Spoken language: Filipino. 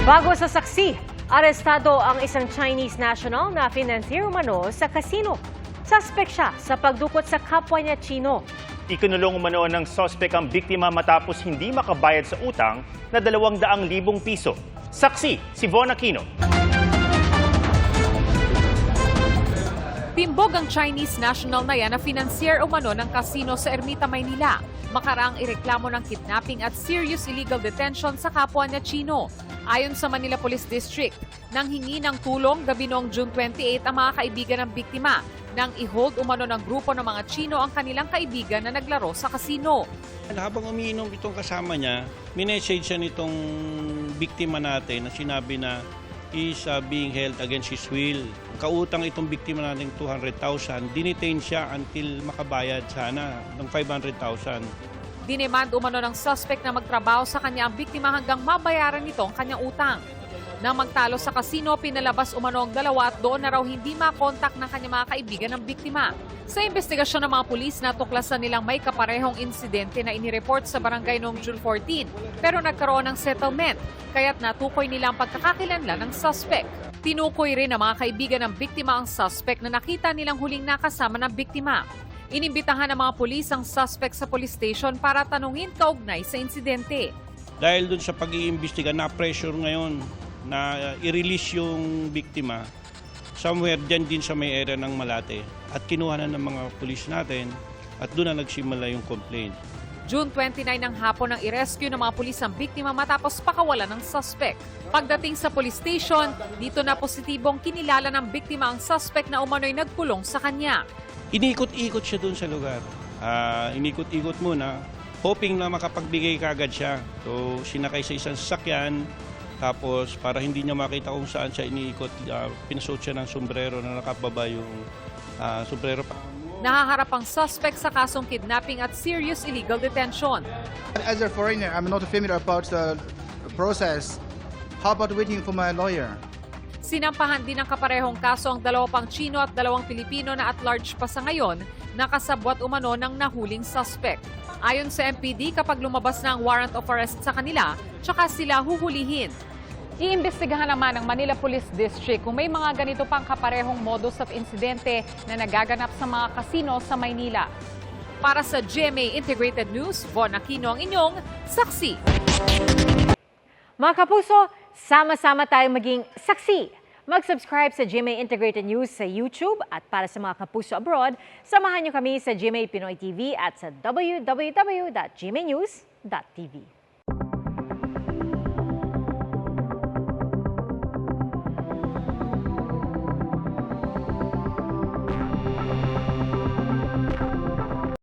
Bago sa saksi, arestado ang isang Chinese national na financier umano sa casino. Suspect siya sa pagdukot sa kapwa niya Chino. Ikinulong umano ng suspect ang biktima matapos hindi makabayad sa utang na 200,000 piso. Saksi, si Von Aquino. Timbog ang Chinese national na yan na financier umano ng casino sa Ermita, Maynila. Makaraang ireklamo ng kidnapping at serious illegal detention sa kapwa niya Chino. Ayon sa Manila Police District, nang hingi ng tulong gabi noong June 28 ang mga kaibigan ng biktima nang i-hold umano ng grupo ng mga Chino ang kanilang kaibigan na naglaro sa kasino. Habang umiinom itong kasama niya, minessage siya nitong biktima natin na sinabi na is being held against his will. Kautang itong biktima natin 200,000, dinitain siya until makabayad sana ng 500,000. Dinemand umano ng suspect na magtrabaho sa kanya ang biktima hanggang mabayaran nito ang kanyang utang. Nang magtalo sa kasino, pinalabas umano ang dalawa at doon na raw hindi makontak ng kanyang mga kaibigan ng biktima. Sa investigasyon ng mga pulis, natuklasan nilang may kaparehong insidente na inireport sa barangay noong June 14. Pero nagkaroon ng settlement, kaya't natukoy nila ang pagkakakilanlan ng suspect. Tinukoy rin ng mga kaibigan ng biktima ang suspect na nakita nilang huling nakasama ng biktima. Inimbitahan ng mga pulis ang suspect sa police station para tanungin kaugnay sa insidente. Dahil dun sa pag-iimbestiga, na-pressure ngayon na i-release yung biktima somewhere dyan din sa may area ng Malate. At kinuha na ng mga pulis natin at doon na nagsimula yung complaint. June 29 ng hapon nang i-rescue ng mga pulis ang biktima matapos pakawalan ng suspect. Pagdating sa police station, dito na positibong kinilala ng biktima ang suspect na umano'y nagkulong sa kanya. Inikot-ikot siya doon sa lugar. Inikot-ikot muna, hoping na makapagbigay kagad siya. So sinakay sa isang sasakyan, tapos para hindi niya makita kung saan siya iniikot, pinasuot siya ng sombrero na nakababa yung sombrero. Nahaharap ang suspect sa kasong kidnapping at serious illegal detention. As a foreigner, I'm not familiar about the process. How about waiting for my lawyer? Sinampahan din ng kaparehong kaso ang 2 pang Chino at 2 Pilipino na at large pa sa ngayon, nakasabwat umano ng nahuling suspect. Ayon sa MPD, kapag lumabas na ang warrant of arrest sa kanila, tsaka sila huhulihin. Iimbestigahan naman ng Manila Police District kung may mga ganito pang kaparehong modus at insidente na nagaganap sa mga kasino sa Maynila. Para sa GMA Integrated News, Von Aquino ang inyong saksi. Mga kapuso, sama-sama tayong maging saksi. Mag-subscribe sa GMA Integrated News sa YouTube at para sa mga kapuso abroad, samahan niyo kami sa GMA Pinoy TV at sa www.gmanews.tv.